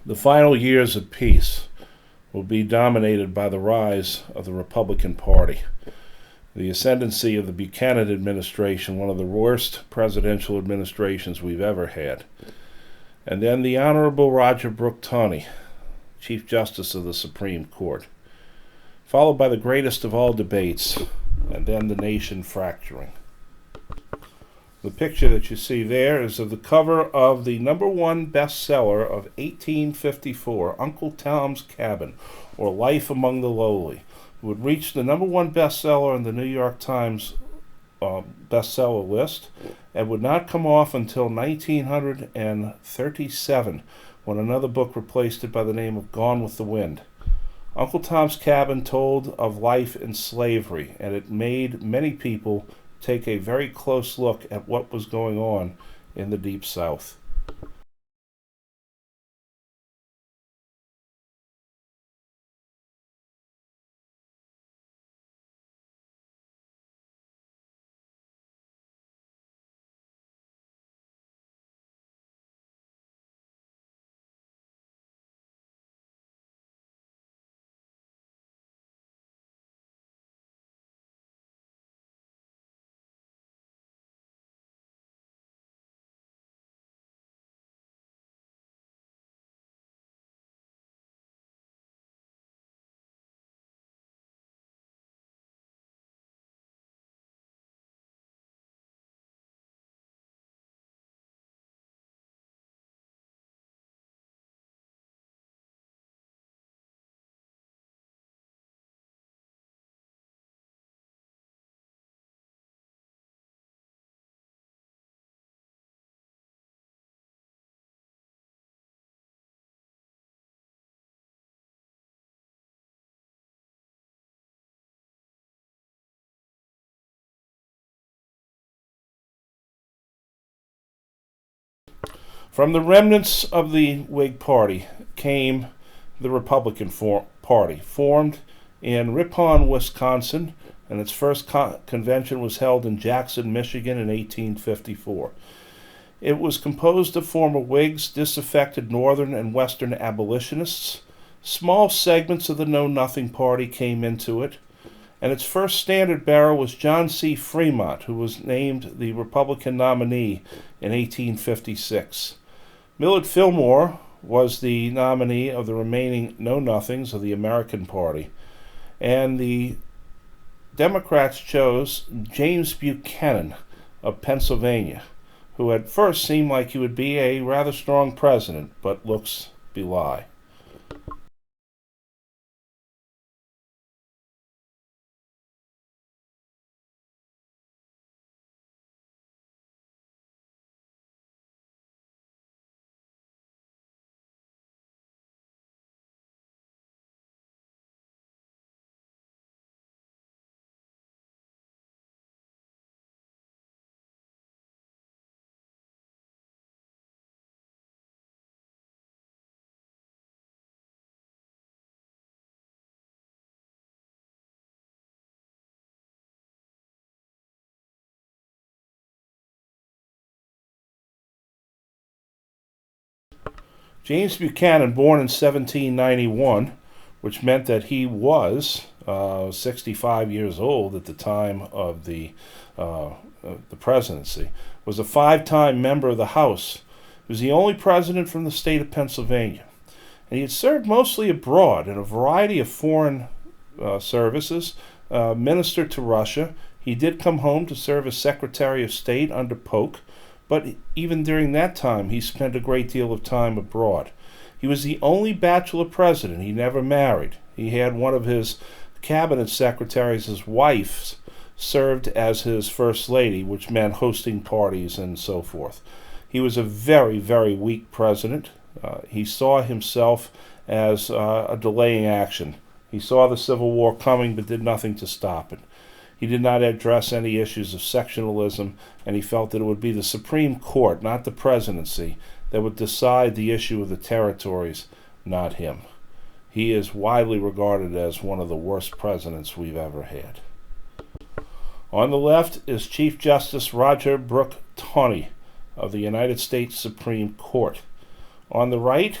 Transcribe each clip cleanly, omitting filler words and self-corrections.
The final years of peace will be dominated by the rise of the Republican Party. The ascendancy of the Buchanan administration, one of the worst presidential administrations we've ever had. And then the Honorable Roger Brooke Taney, Chief Justice of the Supreme Court. Followed by the greatest of all debates, and then the nation fracturing. The picture that you see there is of the cover of the #1 bestseller of 1854, Uncle Tom's Cabin, or Life Among the Lowly. It would reach the #1 bestseller on the New York Times bestseller list and would not come off until 1937, when another book replaced it by the name of Gone with the Wind. Uncle Tom's Cabin told of life in slavery, and it made many people take a very close look at what was going on in the Deep South. From the remnants of the Whig Party came the Republican Party, formed in Ripon, Wisconsin, and its first convention was held in Jackson, Michigan in 1854. It was composed of former Whigs, disaffected Northern and Western abolitionists. Small segments of the Know-Nothing Party came into it, and its first standard-bearer was John C. Fremont, who was named the Republican nominee in 1856. Millard Fillmore was the nominee of the remaining Know-Nothings of the American Party, and the Democrats chose James Buchanan of Pennsylvania, who at first seemed like he would be a rather strong president, but looks belie. James Buchanan, born in 1791, which meant that he was 65 years old at the time of the presidency, was a 5-time member of the House. He was the only president from the state of Pennsylvania. And he had served mostly abroad in a variety of foreign services, ministered to Russia. He did come home to serve as Secretary of State under Polk, but even during that time, he spent a great deal of time abroad. He was the only bachelor president. He never married. He had one of his cabinet secretaries, his wife, served as his first lady, which meant hosting parties and so forth. He was a very, very weak president. He saw himself as a delaying action. He saw the Civil War coming but did nothing to stop it. He did not address any issues of sectionalism, and he felt that it would be the Supreme Court, not the presidency, that would decide the issue of the territories, not him. He is widely regarded as one of the worst presidents we've ever had. On the left is Chief Justice Roger Brooke Taney of the United States Supreme Court. On the right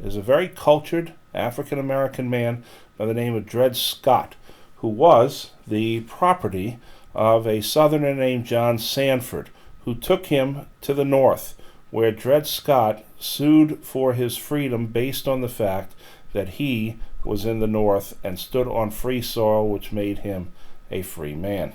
is a very cultured African American man by the name of Dred Scott, who was the property of a Southerner named John Sanford, who took him to the North, where Dred Scott sued for his freedom based on the fact that he was in the North and stood on free soil, which made him a free man.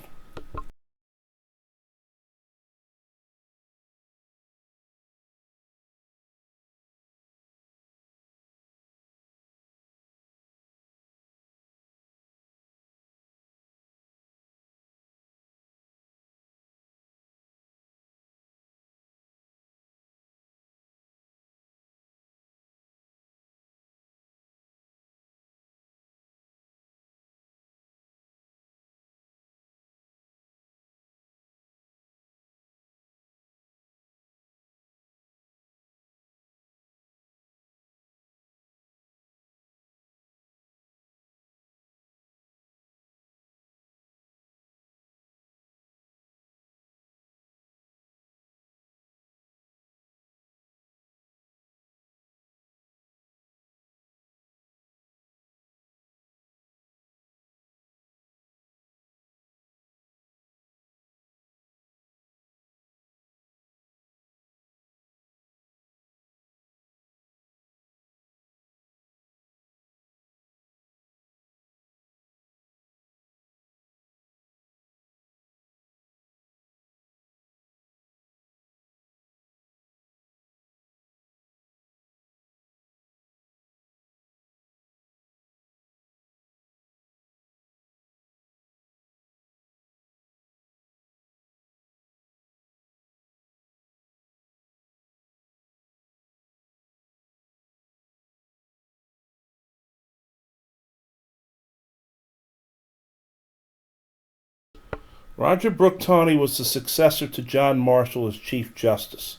Roger Brooke Taney was the successor to John Marshall as Chief Justice.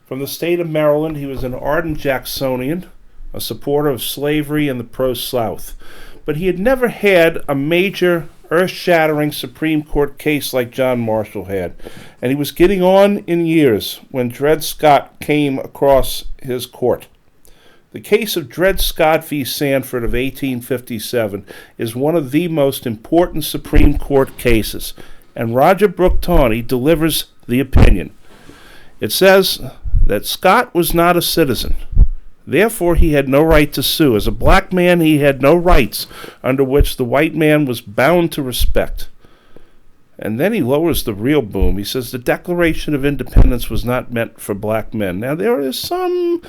From the state of Maryland, he was an ardent Jacksonian, a supporter of slavery and the pro-South. But he had never had a major, earth-shattering Supreme Court case like John Marshall had. And he was getting on in years when Dred Scott came across his court. The case of Dred Scott v. Sanford of 1857 is one of the most important Supreme Court cases, and Roger Brooke Taney delivers the opinion. It says that Scott was not a citizen. Therefore, he had no right to sue. As a black man, he had no rights under which the white man was bound to respect. And then he lowers the real boom. He says the Declaration of Independence was not meant for black men. Now, there is some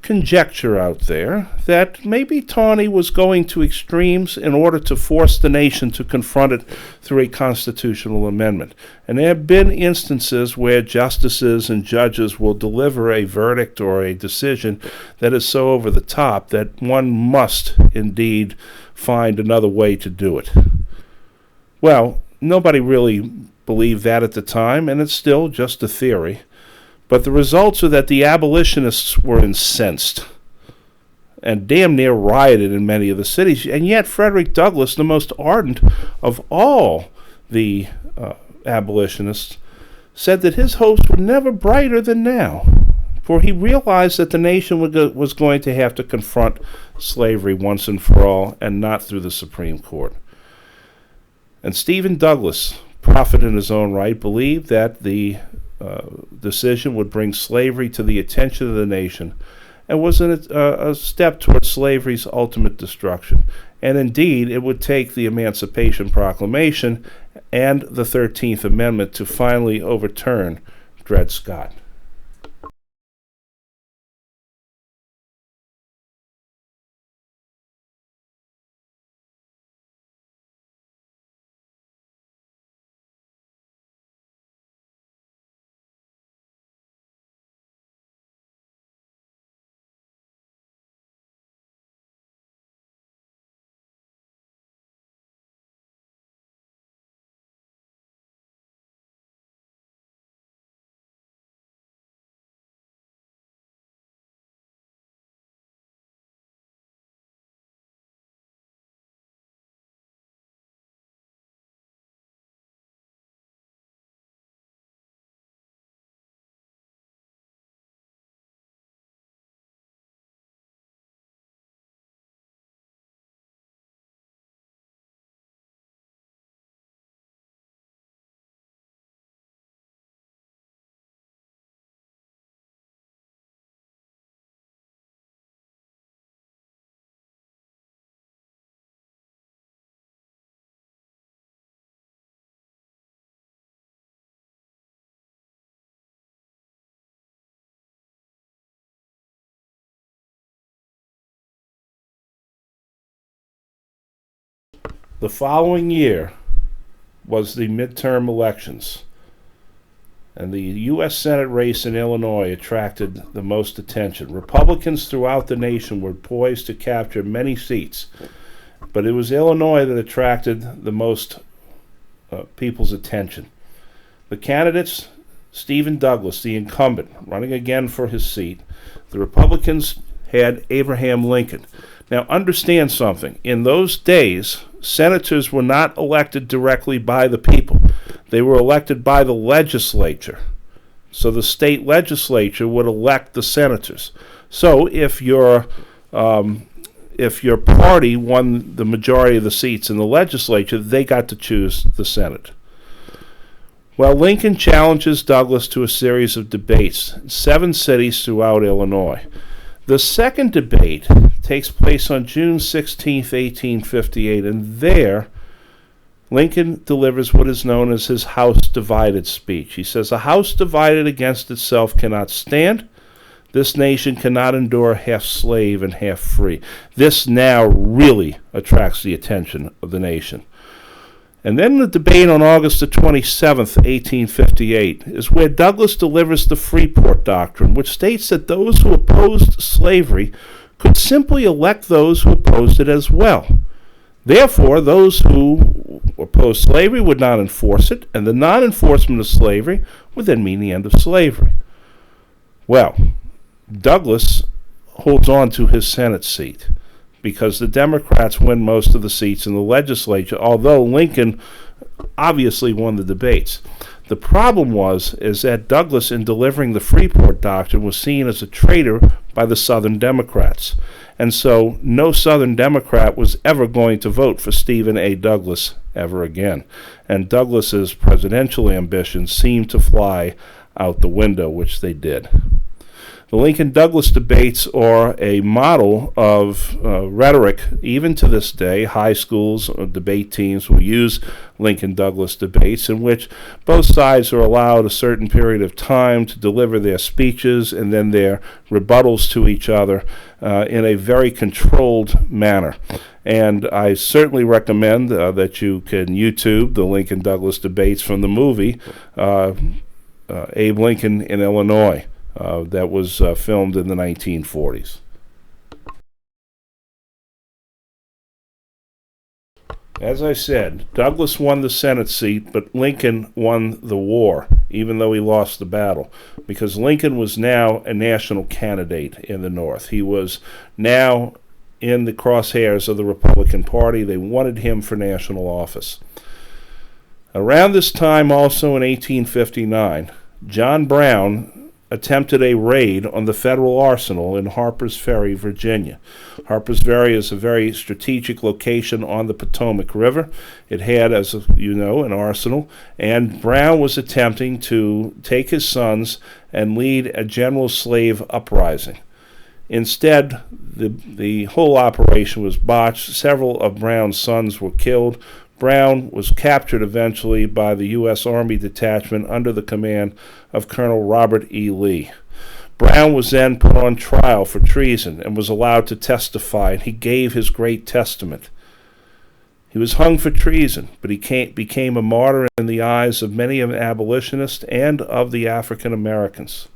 conjecture out there that maybe Taney was going to extremes in order to force the nation to confront it through a constitutional amendment. And there have been instances where justices and judges will deliver a verdict or a decision that is so over the top that one must indeed find another way to do it. Well, nobody really believed that at the time, and it's still just a theory. But the results are that the abolitionists were incensed and damn near rioted in many of the cities. And yet Frederick Douglass, the most ardent of all the abolitionists, said that his hopes were never brighter than now, for he realized that the nation was going to have to confront slavery once and for all, and not through the Supreme Court. And Stephen Douglas, prophet in his own right, believed that the decision would bring slavery to the attention of the nation and was a step towards slavery's ultimate destruction. And indeed, it would take the Emancipation Proclamation and the 13th Amendment to finally overturn Dred Scott. The following year was the midterm elections, and the U.S. Senate race in Illinois attracted the most attention. Republicans throughout the nation were poised to capture many seats, but it was Illinois that attracted the most people's attention. The candidates, Stephen Douglas, the incumbent, running again for his seat. The Republicans had Abraham Lincoln. Now, understand something. In those days, senators were not elected directly by the people. They were elected by the legislature. So the state legislature would elect the senators. So if your party won the majority of the seats in the legislature, they got to choose the Senate. Well, Lincoln challenges Douglas to a series of debates in 7 cities throughout Illinois. The second debate takes place on June 16, 1858, and there Lincoln delivers what is known as his House Divided speech. He says, "A house divided against itself cannot stand. This nation cannot endure half slave and half free." This now really attracts the attention of the nation. And then the debate on August the 27th, 1858, is where Douglas delivers the Freeport Doctrine, which states that those who opposed slavery could simply elect those who opposed it as well. Therefore, those who opposed slavery would not enforce it, and the non-enforcement of slavery would then mean the end of slavery. Well, Douglas holds on to his Senate seat because the Democrats win most of the seats in the legislature, although Lincoln obviously won the debates. The problem is that Douglas, in delivering the Freeport Doctrine, was seen as a traitor by the Southern Democrats. And so no Southern Democrat was ever going to vote for Stephen A. Douglas ever again. And Douglas's presidential ambitions seemed to fly out the window, which they did. The Lincoln-Douglas debates are a model of rhetoric. Even to this day, high schools or debate teams will use Lincoln-Douglas debates in which both sides are allowed a certain period of time to deliver their speeches and then their rebuttals to each other in a very controlled manner. And I certainly recommend that you can YouTube the Lincoln-Douglas debates from the movie Abe Lincoln in Illinois. That was filmed in the 1940s. As I said, Douglas won the Senate seat, but Lincoln won the war, even though he lost the battle, because Lincoln was now a national candidate in the North. He was now in the crosshairs of the Republican Party. They wanted him for national office. Around this time, also in 1859, John Brown attempted a raid on the federal arsenal in Harper's Ferry, Virginia. Harper's Ferry is a very strategic location on the Potomac River. It had, as you know, an arsenal, and Brown was attempting to take his sons and lead a general slave uprising. Instead, the whole operation was botched. Several of Brown's sons were killed. Brown was captured eventually by the U.S. Army detachment under the command of Colonel Robert E. Lee. Brown was then put on trial for treason and was allowed to testify, and he gave his great testament. He was hung for treason, but he became a martyr in the eyes of many abolitionists and of the African Americans.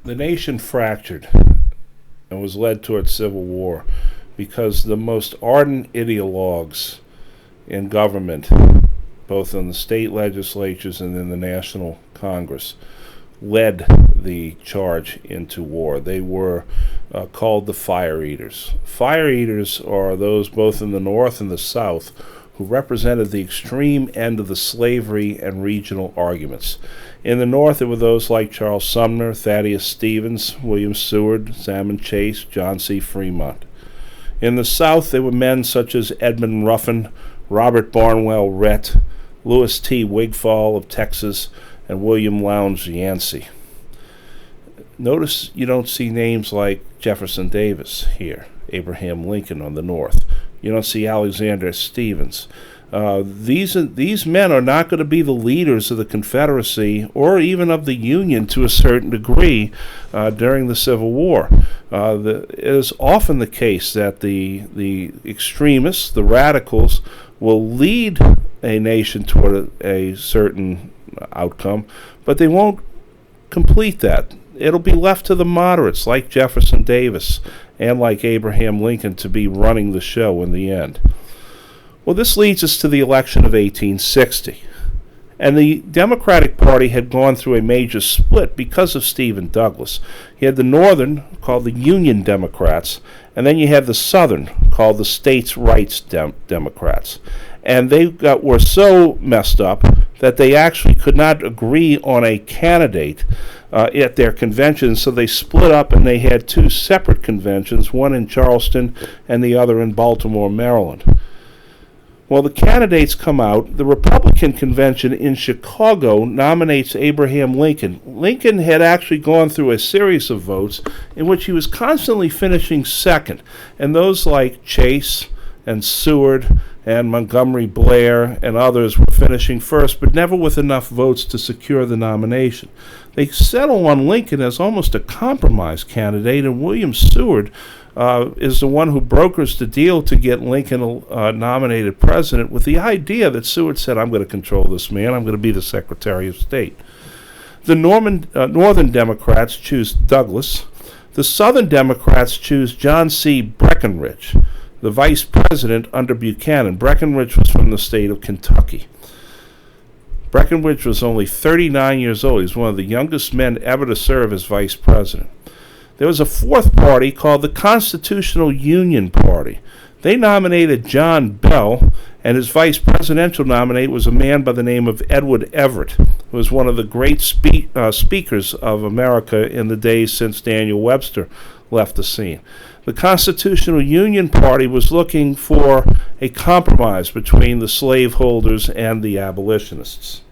The nation fractured and was led towards civil war because the most ardent ideologues in government, both in the state legislatures and in the National Congress, led the charge into war. They were called the fire eaters. Fire eaters are those both in the North and the South who represented the extreme end of the slavery and regional arguments. In the North, there were those like Charles Sumner, Thaddeus Stevens, William Seward, Salmon Chase, John C. Fremont. In the South, there were men such as Edmund Ruffin, Robert Barnwell Rhett, Louis T. Wigfall of Texas, and William Lowndes Yancey. Notice you don't see names like Jefferson Davis here, Abraham Lincoln on the North. You don't see Alexander Stephens. These men are not going to be the leaders of the Confederacy or even of the Union to a certain degree during the Civil War. It is often the case that the extremists, the radicals, will lead a nation toward a certain outcome, but they won't complete that. It'll be left to the moderates like Jefferson Davis and like Abraham Lincoln to be running the show in the end. Well, this leads us to the election of 1860. And the Democratic Party had gone through a major split because of Stephen Douglas. You had the Northern, called the Union Democrats, and then you had the Southern, called the States' Rights Democrats. And they were so messed up that they actually could not agree on a candidate at their convention, so they split up and they had two separate conventions, one in Charleston and the other in Baltimore, Maryland. Well, the candidates come out. The Republican convention in Chicago nominates Abraham Lincoln. Lincoln had actually gone through a series of votes in which he was constantly finishing second, and those like Chase and Seward and Montgomery Blair and others were finishing first, but never with enough votes to secure the nomination. They settle on Lincoln as almost a compromise candidate, and William Seward is the one who brokers the deal to get Lincoln nominated president with the idea that Seward said, I'm going to control this man, I'm going to be the Secretary of State. The Northern Democrats choose Douglas. The Southern Democrats choose John C. Breckinridge, the vice president under Buchanan. Breckinridge was from the state of Kentucky. Breckinridge was only 39 years old. He was one of the youngest men ever to serve as vice president. There was a fourth party called the Constitutional Union Party. They nominated John Bell, and his vice presidential nominee was a man by the name of Edward Everett, who was one of the great speakers of America in the days since Daniel Webster left the scene. The Constitutional Union Party was looking for a compromise between the slaveholders and the abolitionists.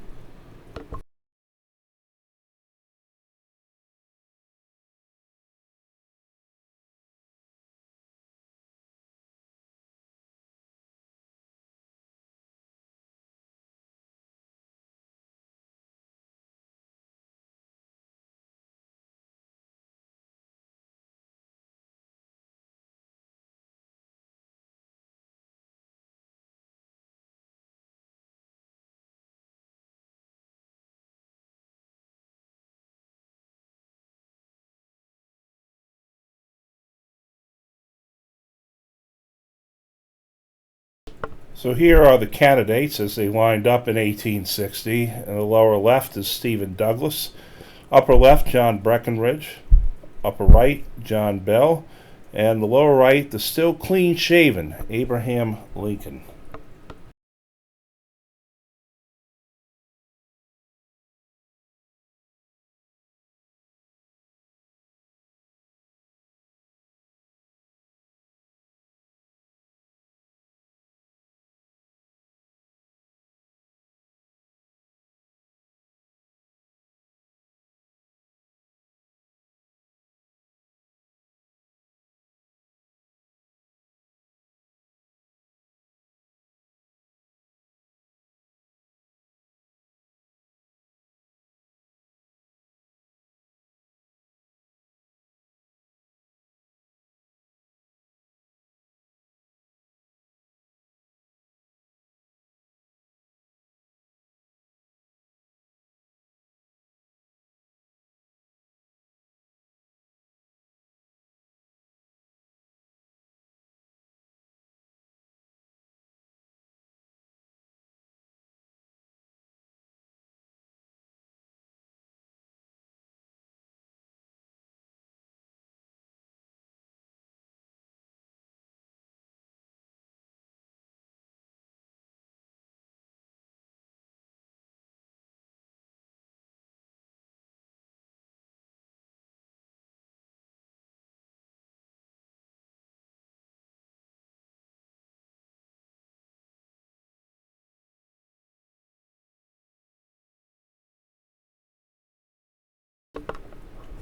So here are the candidates as they lined up in 1860. In the lower left is Stephen Douglas. Upper left, John Breckinridge. Upper right, John Bell. And the lower right, the still clean-shaven Abraham Lincoln.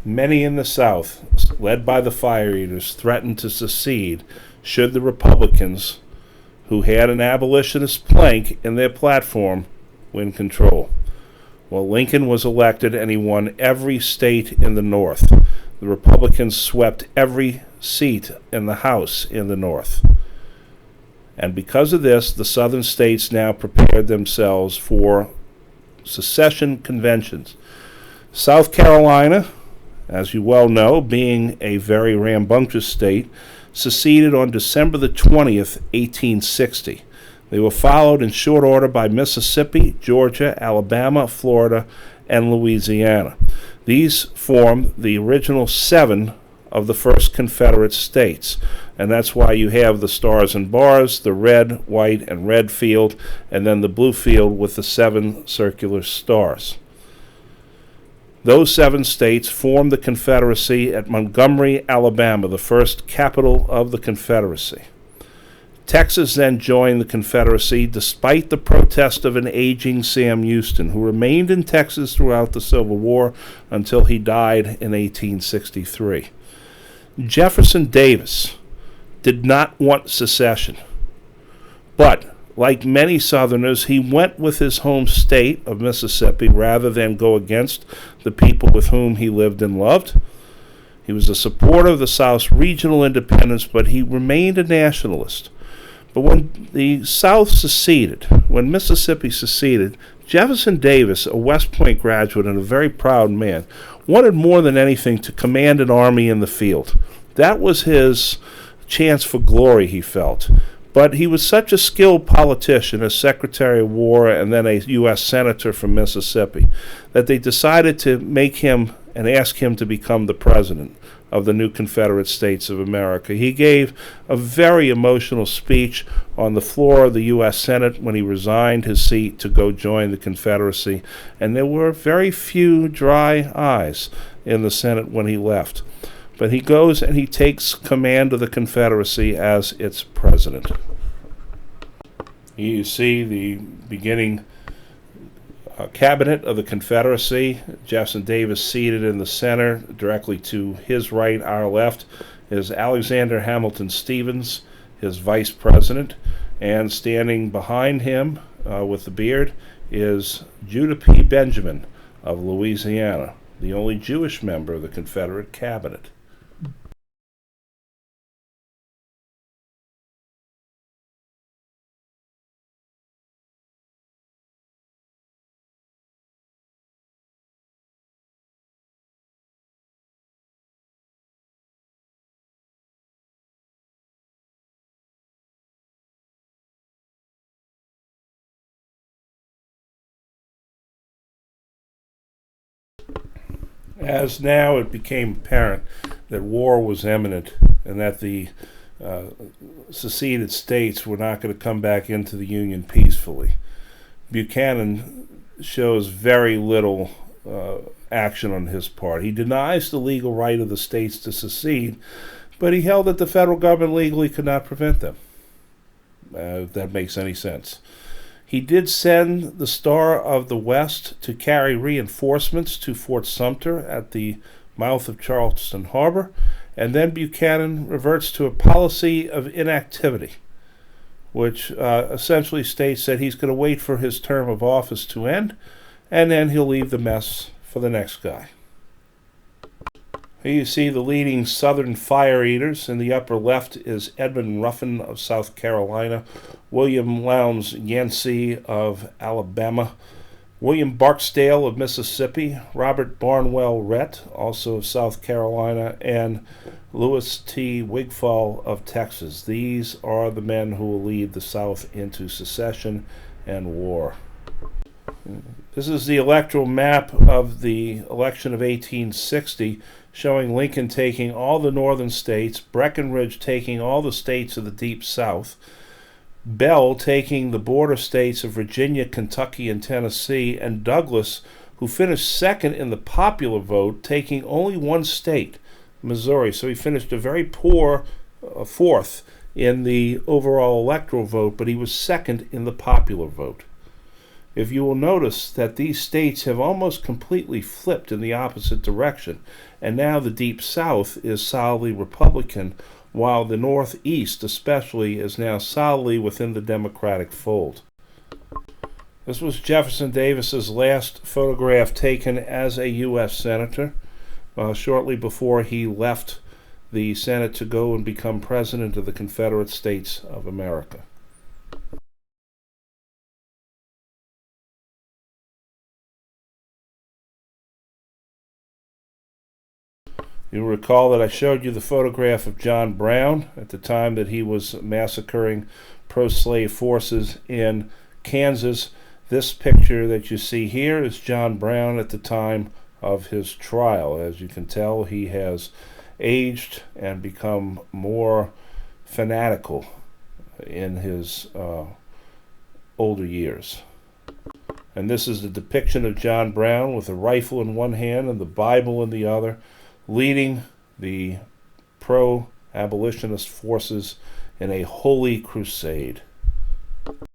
Many in the South, led by the Fire Eaters, threatened to secede should the Republicans, who had an abolitionist plank in their platform, win control. Well, Lincoln was elected and he won every state in the North. The Republicans swept every seat in the House in the North. And because of this, the southern states now prepared themselves for secession conventions. South Carolina, as you well know, being a very rambunctious state, seceded on December the 20th, 1860. They were followed in short order by Mississippi, Georgia, Alabama, Florida, and Louisiana. These formed the original 7 of the first Confederate states, and that's why you have the stars and bars, the red, white, and red field, and then the blue field with the 7 circular stars. Those 7 states formed the Confederacy at Montgomery, Alabama, the first capital of the Confederacy. Texas then joined the Confederacy despite the protest of an aging Sam Houston, who remained in Texas throughout the Civil War until he died in 1863. Jefferson Davis did not want secession, but like many Southerners, he went with his home state of Mississippi rather than go against the people with whom he lived and loved. He was a supporter of the South's regional independence, but he remained a nationalist. But when the South seceded, when Mississippi seceded, Jefferson Davis, a West Point graduate and a very proud man, wanted more than anything to command an army in the field. That was his chance for glory, he felt. But he was such a skilled politician as Secretary of War and then a U.S. Senator from Mississippi that they decided to make him and ask him to become the president of the new Confederate States of America. He gave a very emotional speech on the floor of the U.S. Senate when he resigned his seat to go join the Confederacy, and there were very few dry eyes in the Senate when he left. But he goes and he takes command of the Confederacy as its president. Here you see the beginning cabinet of the Confederacy. Jefferson Davis seated in the center. Directly to his right, our left, is Alexander Hamilton Stevens, his vice president. And standing behind him with the beard is Judah P. Benjamin of Louisiana, the only Jewish member of the Confederate cabinet. As now it became apparent that war was imminent and that the seceded states were not going to come back into the Union peacefully, Buchanan shows very little action on his part. He denies the legal right of the states to secede, but he held that the federal government legally could not prevent them. If that makes any sense. He did send the Star of the West to carry reinforcements to Fort Sumter at the mouth of Charleston Harbor, and then Buchanan reverts to a policy of inactivity, which essentially states that he's going to wait for his term of office to end, and then he'll leave the mess for the next guy. Here you see the leading Southern fire eaters. In the upper left is Edmund Ruffin of South Carolina, William Lowndes Yancey of Alabama, William Barksdale of Mississippi, Robert Barnwell Rhett, also of South Carolina, and Louis T. Wigfall of Texas. These are the men who will lead the South into secession and war. This is the electoral map of the election of 1860, showing Lincoln taking all the northern states, Breckinridge taking all the states of the Deep South, Bell taking the border states of Virginia, Kentucky, and Tennessee, and Douglas, who finished second in the popular vote, taking only one state, Missouri. So he finished a very poor fourth in the overall electoral vote, but he was second in the popular vote. if you will notice that these states have almost completely flipped in the opposite direction, and now the Deep South is solidly Republican, while the Northeast especially is now solidly within the Democratic fold. This was Jefferson Davis's last photograph taken as a U.S. Senator, shortly before he left the Senate to go and become President of the Confederate States of America. You'll recall that I showed you the photograph of John Brown at the time that he was massacring pro-slave forces in Kansas. This picture that you see here is John Brown at the time of his trial. As you can tell, he has aged and become more fanatical in his older years. And this is the depiction of John Brown with a rifle in one hand and the Bible in the other, leading the pro-abolitionist forces in a holy crusade.